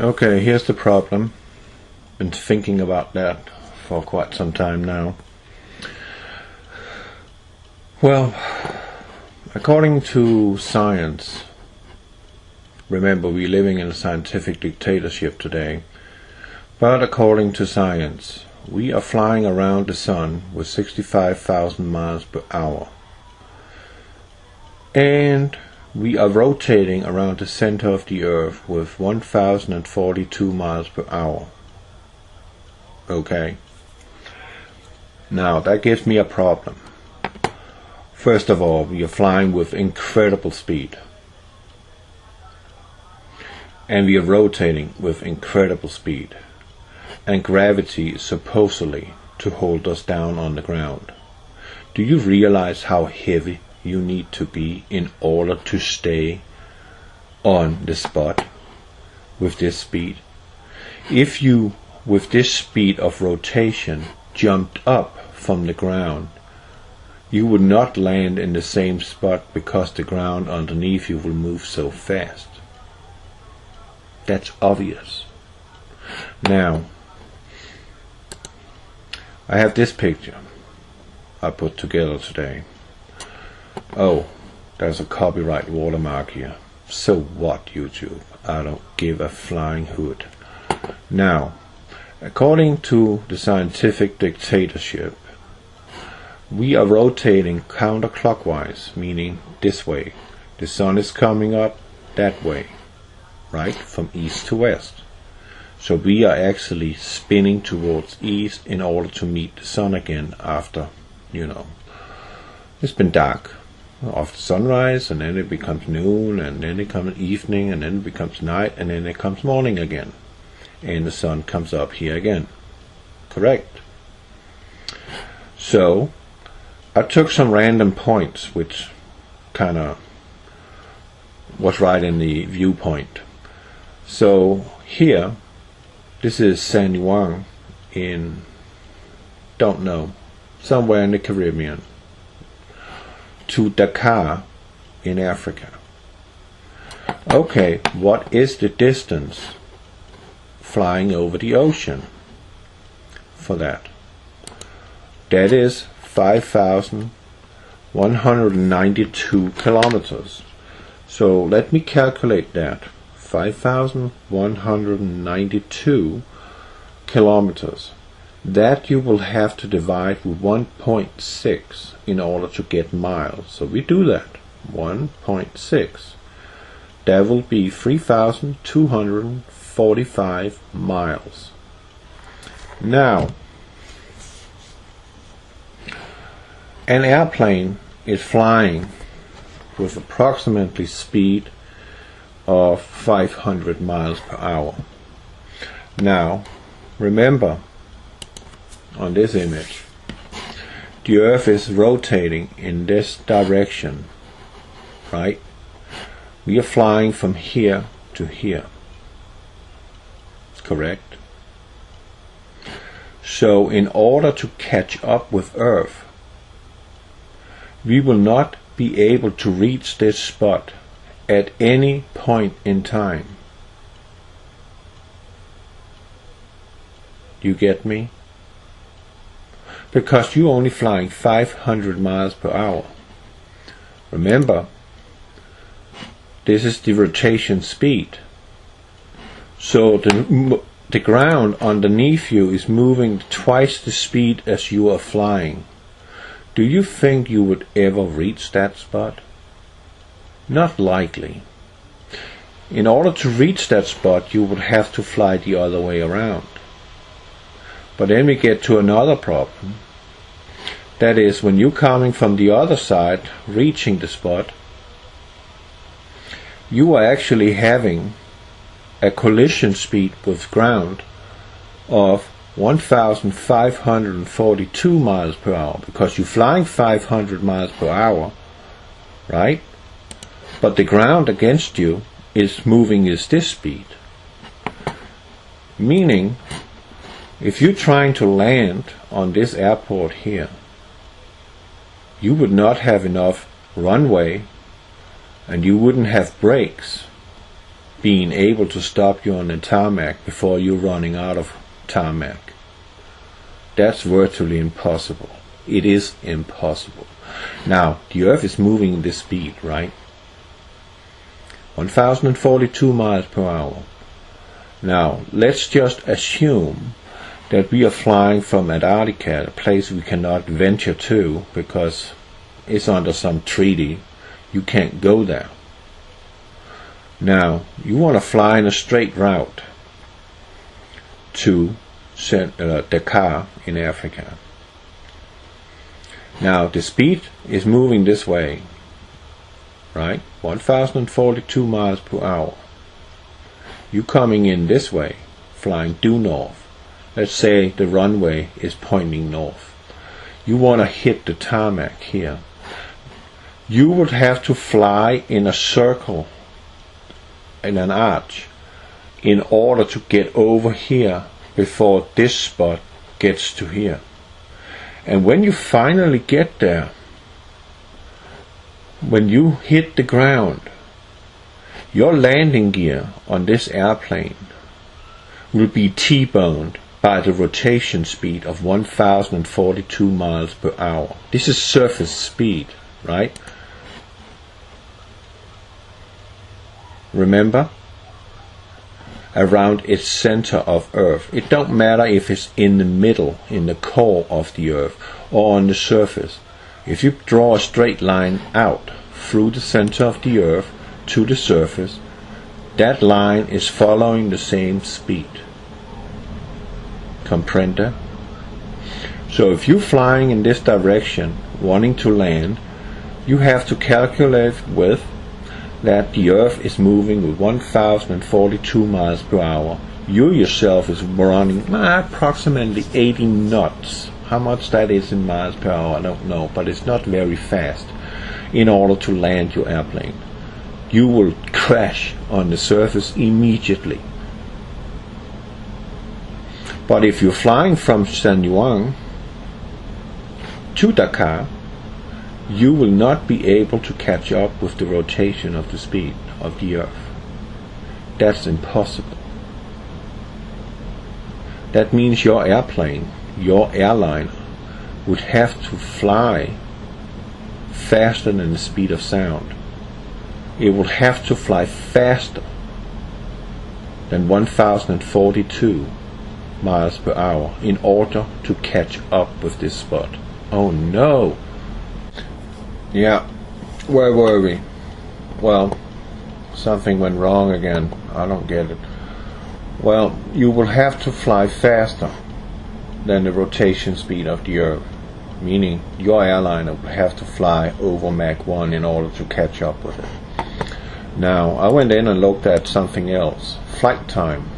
Okay, here's the problem. Been thinking about that for quite some time now. Well, according to science, remember we're living in a scientific dictatorship today, but according to science, we are flying around the sun with 65,000 miles per hour. And we are rotating around the center of the Earth with 1,042 miles per hour. Okay. Now that gives me a problem. First of all, we are flying with incredible speed. And we are rotating with incredible speed. And gravity is supposedly to hold us down on the ground. Do you realize how heavy you need to be in order to stay on the spot with this speed? If you, with this speed of rotation, jumped up from the ground, you would not land in the same spot because the ground underneath you will move so fast. That's obvious. Now, I have this picture I put together today. Oh, there's a copyright watermark here. So what, YouTube? I don't give a flying hoot. Now, according to the scientific dictatorship, we are rotating counterclockwise, meaning this way. The sun is coming up that way, right? From east to west. So we are actually spinning towards east in order to meet the sun again after, it's been dark. After sunrise, and then it becomes noon, and then it comes evening, and then it becomes night, and then it comes morning again. And the sun comes up here again. Correct? So, I took some random points, which kind of was right in the viewpoint. So, here, this is San Juan in, don't know, somewhere in the Caribbean, to Dakar in Africa. Okay, what is the distance flying over the ocean for that? That is 5,192 kilometers. So let me calculate that. 5,192 kilometers. That you will have to divide with 1.6 in order to get miles. So we do that. 1.6. That will be 3,245 miles. Now, an airplane is flying with approximately speed of 500 miles per hour. Now, remember, on this image, the Earth is rotating in this direction, right? We are flying from here to here. Correct? So in order to catch up with Earth, we will not be able to reach this spot at any point in time. You get me? Because you're only flying 500 miles per hour. Remember, this is the rotation speed. So the ground underneath you is moving twice the speed as you are flying. Do you think you would ever reach that spot? Not likely. In order to reach that spot, you would have to fly the other way around. But then we get to another problem. That is, when you're coming from the other side, reaching the spot, you are actually having a collision speed with ground of 1,542 miles per hour, because you're flying 500 miles per hour, right? But the ground against you is moving at this speed. Meaning, if you're trying to land on this airport here, you would not have enough runway, and you wouldn't have brakes being able to stop you on the tarmac before you're running out of tarmac. That's virtually impossible. It is impossible. Now, the Earth is moving at this speed, right? 1042 miles per hour. Now, let's just assume that we are flying from Antarctica, a place we cannot venture to because it's under some treaty. You can't go there. Now, you want to fly in a straight route to Dakar in Africa. Now, the speed is moving this way, right? 1042 miles per hour. You coming in this way, flying due north. Let's say the runway is pointing north. You want to hit the tarmac here. You would have to fly in a circle, in an arch, in order to get over here before this spot gets to here. And when you finally get there, when you hit the ground, your landing gear on this airplane will be T-boned by the rotation speed of 1042 miles per hour. This is surface speed, right? Remember? Around its center of Earth. It don't matter if it's in the middle, in the core of the Earth, or on the surface. If you draw a straight line out through the center of the Earth to the surface, that line is following the same speed. Comprende? So if you're flying in this direction, wanting to land, you have to calculate with that the Earth is moving with 1042 miles per hour. You yourself is running approximately 80 knots. How much that is in miles per hour, I don't know, but it's not very fast in order to land your airplane. You will crash on the surface immediately. But if you're flying from San Juan to Dakar, you will not be able to catch up with the rotation of the speed of the Earth. That's impossible. That means your airplane, your airline, would have to fly faster than the speed of sound. It will have to fly faster than 1042 miles per hour in order to catch up with this spot. Oh no! Yeah, where were we? Well, something went wrong again. I don't get it. Well, you will have to fly faster than the rotation speed of the Earth, meaning your airline will have to fly over Mach 1 in order to catch up with it. Now, I went in and looked at something else. Flight time.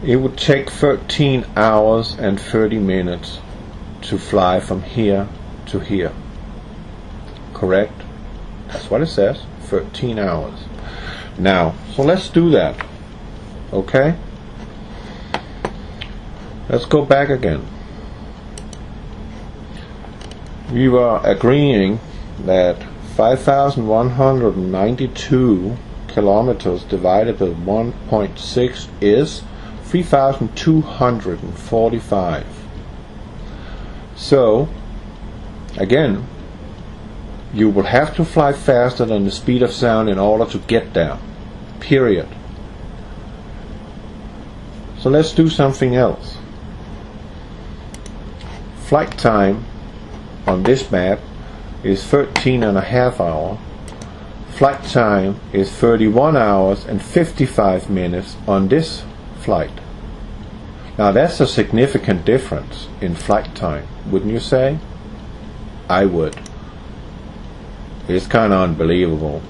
It would take 13 hours and 30 minutes to fly from here to here. Correct? That's what it says. 13 hours. Now, so let's do that. Okay? Let's go back again. We were agreeing that 5,192 kilometers divided by 1.6 is 3,245. So, again, you will have to fly faster than the speed of sound in order to get there. Period. So let's do something else. Flight time on this map is 13.5 hours. Flight time is 31 hours and 55 minutes on this flight. Now that's a significant difference in flight time, wouldn't you say? I would. It's kind of unbelievable.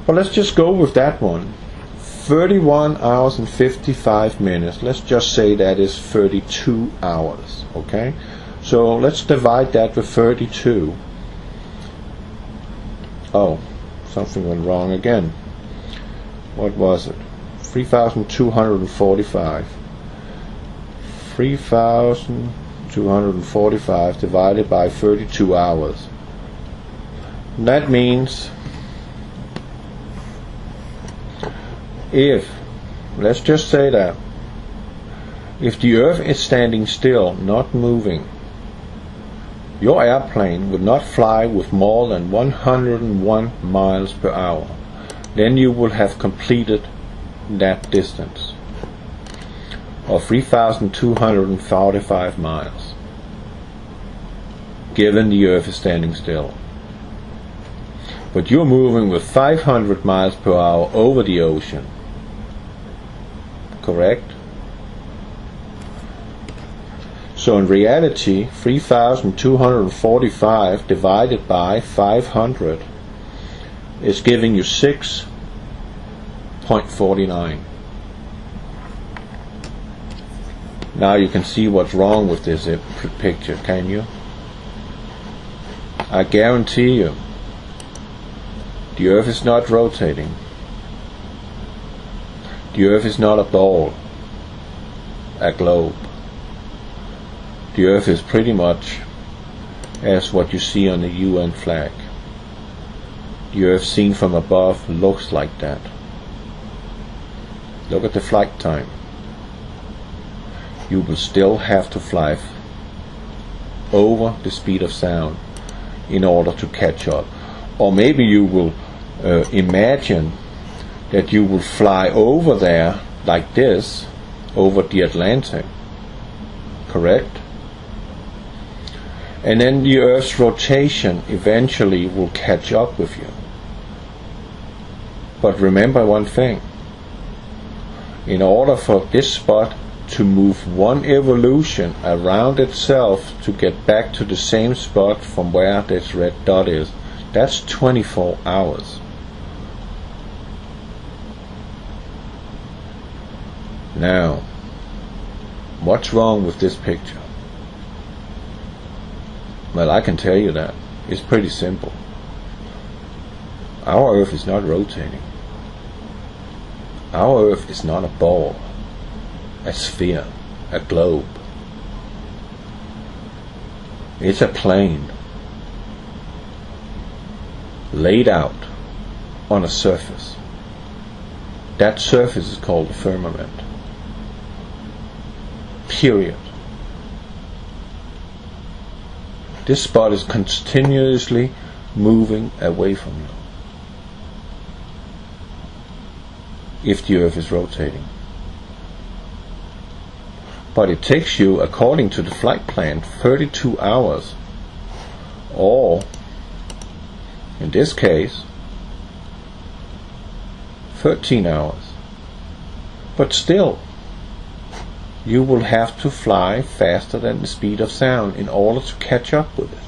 But let's just go with that one. 31 hours and 55 minutes. Let's just say that is 32 hours. Okay? So let's divide that with 32. Oh, something went wrong again. What was it? 3,245. 3,245 divided by 32 hours. That means let's just say that, if the Earth is standing still, not moving, your airplane would not fly with more than 101 miles per hour. Then you will have completed that distance of 3,245 miles, given the Earth is standing still. But you're moving with 500 miles per hour over the ocean, correct? So in reality, 3,245 divided by 500 is giving you 6.49. Now you can see what's wrong with this picture, can you? I guarantee you, the Earth is not rotating. The Earth is not a ball, a globe. The Earth is pretty much as what you see on the UN flag. The Earth seen from above looks like that. Look at the flight time. You will still have to fly over the speed of sound in order to catch up. Or maybe you will imagine that you will fly over there like this, over the Atlantic, correct? And then the Earth's rotation eventually will catch up with you. But remember one thing, in order for this spot to move one evolution around itself to get back to the same spot from where this red dot is, that's 24 hours. Now, what's wrong with this picture? Well, I can tell you that. It's pretty simple. Our Earth is not rotating. Our Earth is not a ball, a sphere, a globe. It's a plane laid out on a surface. That surface is called the firmament. Period. This spot is continuously moving away from you if the Earth is rotating. But it takes you, according to the flight plan, 32 hours, or in this case 13 hours. But still, you will have to fly faster than the speed of sound in order to catch up with it.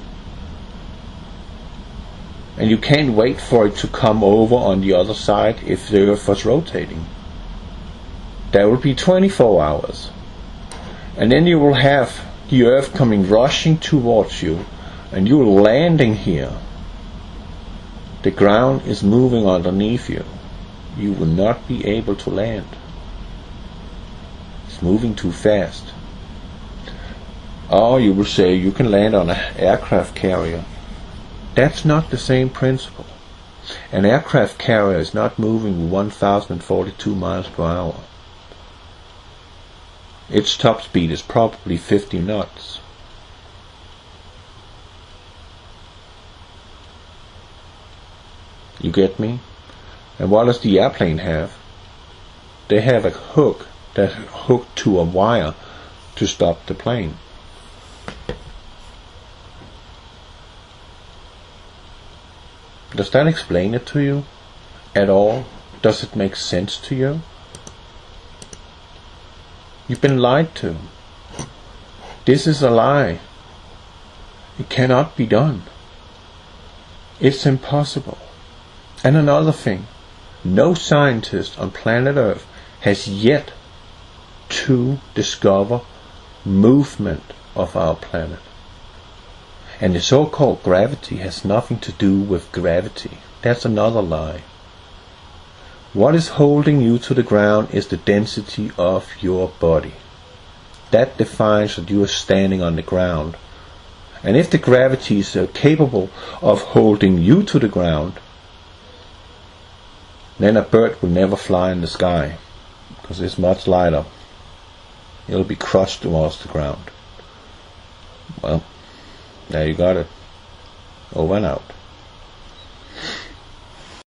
And you can't wait for it to come over on the other side if the Earth was rotating. That will be 24 hours. And then you will have the Earth coming rushing towards you, and you are landing here. The ground is moving underneath you. You will not be able to land. It's moving too fast. Or you will say you can land on an aircraft carrier. That's not the same principle. An aircraft carrier is not moving 1,042 miles per hour. Its top speed is probably 50 knots. You get me? And what does the airplane have? They have a hook that's hooked to a wire to stop the plane. Does that explain it to you at all? Does it make sense to you? You've been lied to. This is a lie. It cannot be done. It's impossible. And another thing, no scientist on planet Earth has yet to discover movement of our planet. And the so-called gravity has nothing to do with gravity. That's another lie. What is holding you to the ground is the density of your body. That defines that you are standing on the ground. And if the gravity is capable of holding you to the ground, then a bird will never fly in the sky, because it's much lighter. It'll be crushed towards the ground. Well, there you got it. Over and out.